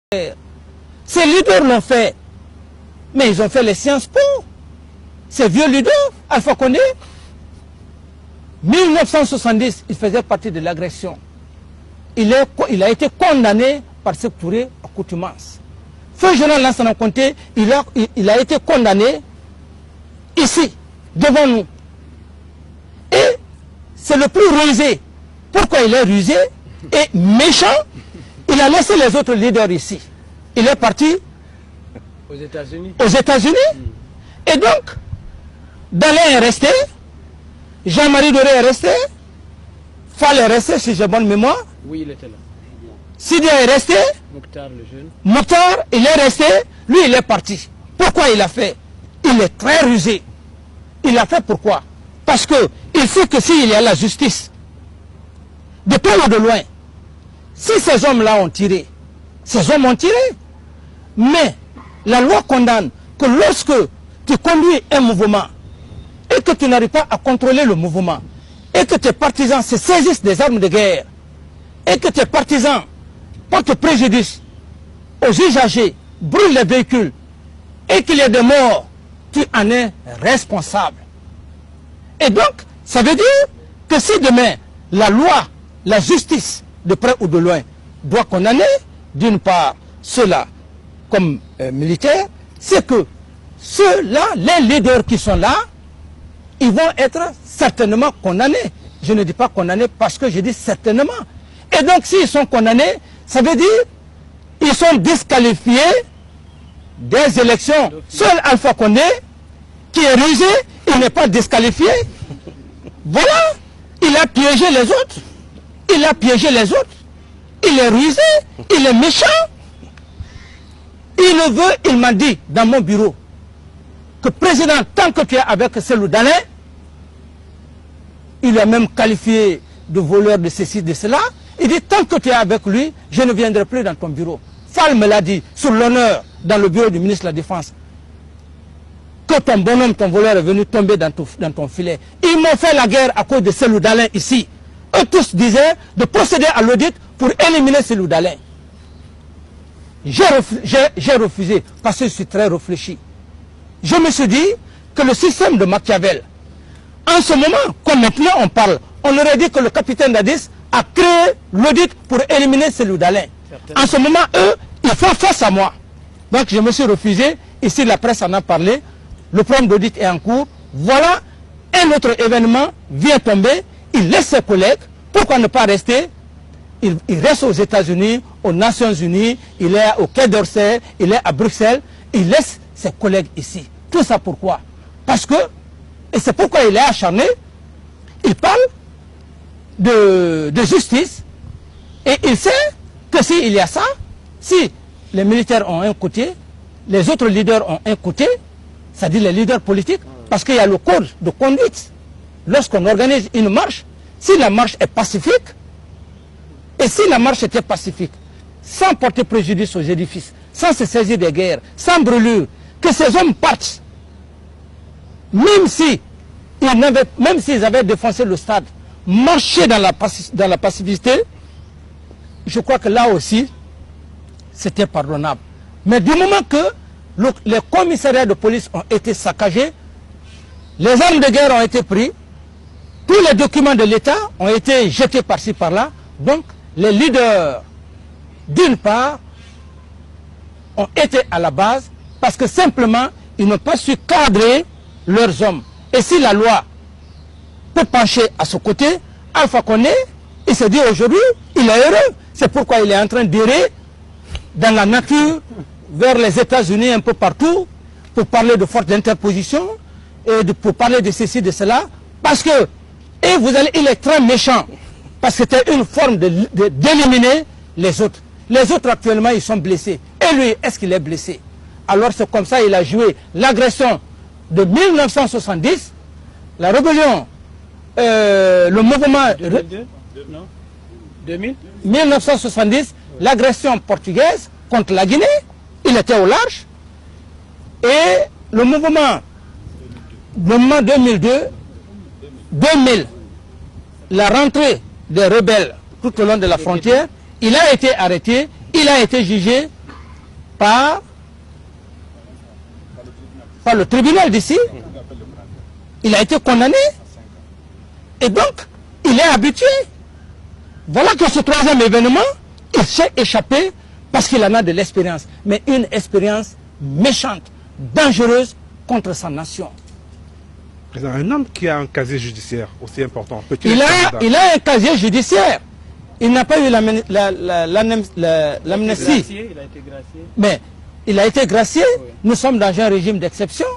Ces leaders l'ont fait, mais ils ont fait les Sciences Po. Ces vieux leaders, Alpha Condé, 1970, il faisait partie de l'agression. Il a été condamné par Sékou Touré à contumace. Feu Général Lansana Conté, il a été condamné ici, devant nous. Et c'est le plus rusé. Pourquoi il est rusé et méchant? Il a laissé les autres leaders ici. Il est parti aux États-Unis. Et donc, Dalin est resté, Jean-Marie Doré est resté, Fall est resté, si j'ai bonne mémoire. Oui, il était là. Sidia est resté. Mokhtar, le jeune. Mokhtar, il est resté, lui il est parti. Pourquoi il a fait? Il est très rusé. Il a fait pourquoi? Parce que il sait que s'il y a la justice, de près ou de loin, si ces hommes-là ont tiré, ces hommes ont tiré. Mais la loi condamne que lorsque tu conduis un mouvement et que tu n'arrives pas à contrôler le mouvement et que tes partisans se saisissent des armes de guerre et que tes partisans portent préjudice aux usagers, brûlent les véhicules et qu'il y ait des morts, tu en es responsable. Et donc, ça veut dire que si demain, la loi, la justice, de près ou de loin, doit condamner, d'une part, ceux-là comme militaires, c'est que ceux-là, les leaders qui sont là, ils vont être certainement condamnés. Je ne dis pas condamnés parce que je dis certainement. Et donc, s'ils sont condamnés, ça veut dire qu'ils sont disqualifiés des élections. Seul Alpha Condé, qui est rusé, il n'est pas disqualifié. Voilà, il a piégé les autres. Il a piégé les autres. Il est rusé, il est méchant. Il le veut, il m'a dit dans mon bureau que président, tant que tu es avec Cellou Dalein, il a même qualifié de voleur de ceci, de cela. Il dit, tant que tu es avec lui, je ne viendrai plus dans ton bureau. Fall me l'a dit, sur l'honneur, dans le bureau du ministre de la Défense, que ton bonhomme, ton voleur est venu tomber dans ton filet. Ils m'ont fait la guerre à cause de Cellou Dalein ici. Eux tous disaient de procéder à l'audit pour éliminer Cellou Dalein. J'ai refusé parce que je suis très réfléchi. Je me suis dit que le système de Machiavel, en ce moment, comme maintenant on parle, on aurait dit que le capitaine Dadis a créé l'audit pour éliminer Cellou Dalein. En ce moment, eux, ils font face à moi. Donc je me suis refusé. Ici, la presse en a parlé. Le programme d'audit est en cours. Voilà, un autre événement vient tomber. Il laisse ses collègues. Pourquoi ne pas rester? Il reste aux États-Unis, aux Nations Unies, il est au Quai d'Orsay, il est à Bruxelles. Il laisse ses collègues ici. Tout ça pourquoi? Parce que, et c'est pourquoi il est acharné, il parle de justice et il sait que s'il y a ça, si les militaires ont un côté, les autres leaders ont un côté, c'est-à-dire les leaders politiques, parce qu'il y a le code de conduite. Lorsqu'on organise une marche, si la marche est pacifique, et si la marche était pacifique, sans porter préjudice aux édifices, sans se saisir des guerres, sans brûlure, que ces hommes partent, même s'ils avaient défoncé le stade, marcher dans la pacificité, je crois que là aussi, c'était pardonnable. Mais du moment que les commissariats de police ont été saccagés, les armes de guerre ont été prises, tous les documents de l'État ont été jetés par-ci, par-là. Donc, les leaders, d'une part, ont été à la base parce que simplement, ils n'ont pas su cadrer leurs hommes. Et si la loi peut pencher à ce côté, Alpha Condé, il se dit aujourd'hui, il est heureux. C'est pourquoi il est en train d'errer dans la nature, vers les États-Unis, un peu partout, pour parler de force d'interposition, et pour parler de ceci, de cela, parce que, et vous allez, il est très méchant, parce que c'était une forme d'éliminer les autres. Les autres actuellement, ils sont blessés. Et lui, est-ce qu'il est blessé? Alors c'est comme ça, il a joué l'agression de 1970, la rébellion, le mouvement... 2000 1970, l'agression portugaise contre la Guinée, il était au large. Et le mouvement 2002, 2000, la rentrée des rebelles tout au long de la frontière, il a été arrêté, il a été jugé par le tribunal d'ici. Il a été condamné. Et donc, il est habitué. Voilà que ce troisième événement, il s'est échappé parce qu'il en a de l'expérience. Mais une expérience méchante, dangereuse contre sa nation. Président, un homme qui a un casier judiciaire aussi important, il a un casier judiciaire. Il n'a pas eu l'amnistie. Il a été gracié. Mais il a été gracié. Oui. Nous sommes dans un régime d'exception.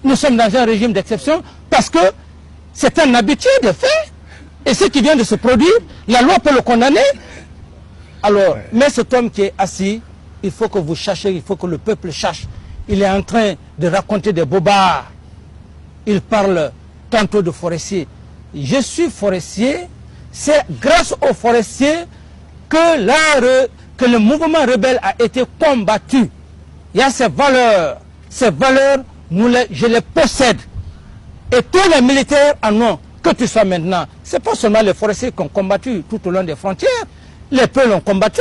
Nous sommes dans un régime d'exception parce que c'est un habitué de fait. Et ce qui vient de se produire, la loi peut le condamner. Alors, mais cet homme qui est assis, il faut que vous cherchiez, il faut que le peuple cherche. Il est en train de raconter des bobards. Il parle tantôt de forestier. Je suis forestier. C'est grâce aux forestiers que, que le mouvement rebelle a été combattu. Il y a ces valeurs. Ces valeurs, je les possède. Et tous les militaires en ont. Que tu sois maintenant. Ce n'est pas seulement les forestiers qui ont combattu tout au long des frontières. Les Peuls ont combattu.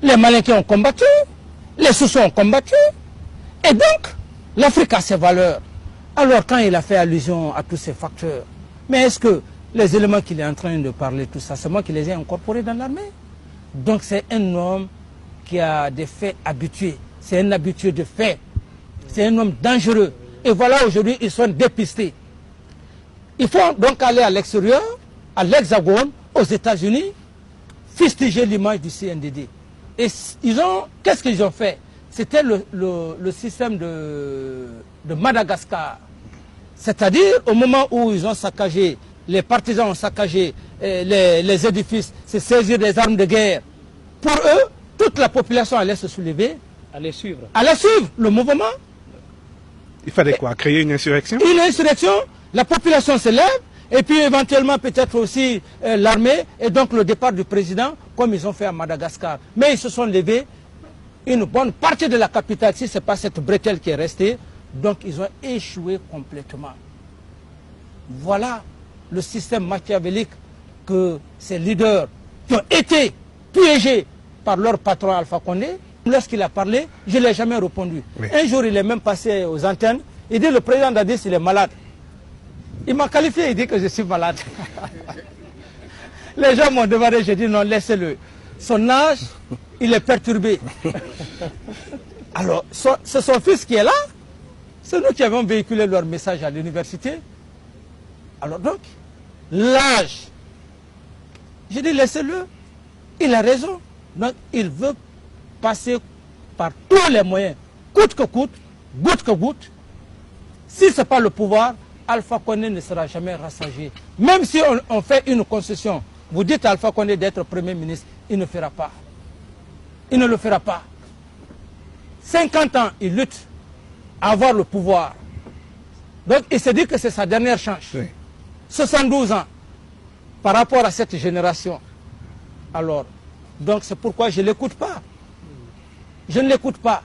Les Malinqués ont combattu. Les Soussous ont combattu. Et donc, l'Afrique a ses valeurs. Alors quand il a fait allusion à tous ces facteurs, mais est-ce que les éléments qu'il est en train de parler, tout ça, c'est moi qui les ai incorporés dans l'armée? Donc c'est un homme qui a des faits habitués. C'est un habitué de faits. C'est un homme dangereux. Et voilà, aujourd'hui, ils sont dépistés. Il faut donc aller à l'extérieur, à l'Hexagone, aux États-Unis, fustiger l'image du CNDD. Et qu'est-ce qu'ils ont fait? C'était le système de Madagascar. C'est-à-dire, au moment où ils ont saccagé, les partisans ont saccagé les édifices, se saisir des armes de guerre. Pour eux, toute la population allait se soulever. Allait suivre. Allait suivre le mouvement. Il fallait quoi? Créer une insurrection? Une insurrection, la population se lève, et puis éventuellement peut-être aussi l'armée, et donc le départ du président, comme ils ont fait à Madagascar. Mais ils se sont levés, une bonne partie de la capitale, si ce n'est pas cette bretelle qui est restée, donc ils ont échoué complètement. Voilà le système machiavélique que ces leaders qui ont été piégés par leur patron Alpha Condé. Lorsqu'il a parlé, je ne l'ai jamais répondu. Oui. Un jour, il est même passé aux antennes. Il dit, le président Dadis, il est malade. Il m'a qualifié, il dit que je suis malade. Les gens m'ont demandé, j'ai dit non, laissez-le. Son âge, il est perturbé. Alors, c'est son fils qui est là. C'est nous qui avons véhiculé leur message à l'université. Alors donc, l'âge, j'ai dit laissez-le. Il a raison. Donc, il veut passer par tous les moyens, coûte que coûte, goutte que goutte. Si ce n'est pas le pouvoir, Alpha Condé ne sera jamais rassasié. Même si on fait une concession, vous dites à Alpha Condé d'être Premier ministre, il ne fera pas. Il ne le fera pas. 50 ans, il lutte à avoir le pouvoir. Donc il se dit que c'est sa dernière chance. Oui. 72 ans par rapport à cette génération. Alors, donc c'est pourquoi je ne l'écoute pas. Je ne l'écoute pas.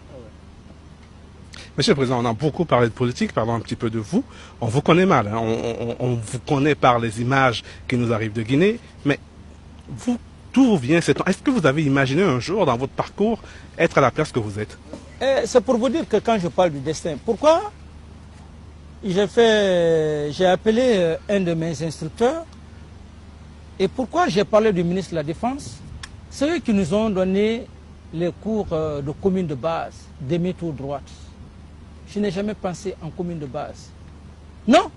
Monsieur le Président, on a beaucoup parlé de politique, parlons un petit peu de vous. On vous connaît mal, hein. On vous connaît par les images qui nous arrivent de Guinée, mais vous, d'où vient cet temps? Est-ce que vous avez imaginé un jour dans votre parcours être à la place que vous êtes? C'est pour vous dire que quand je parle du destin, pourquoi j'ai appelé un de mes instructeurs et pourquoi j'ai parlé du ministre de la Défense? C'est eux qui nous ont donné les cours de commune de base, demi-tour droite. Je n'ai jamais pensé en commune de base. Non,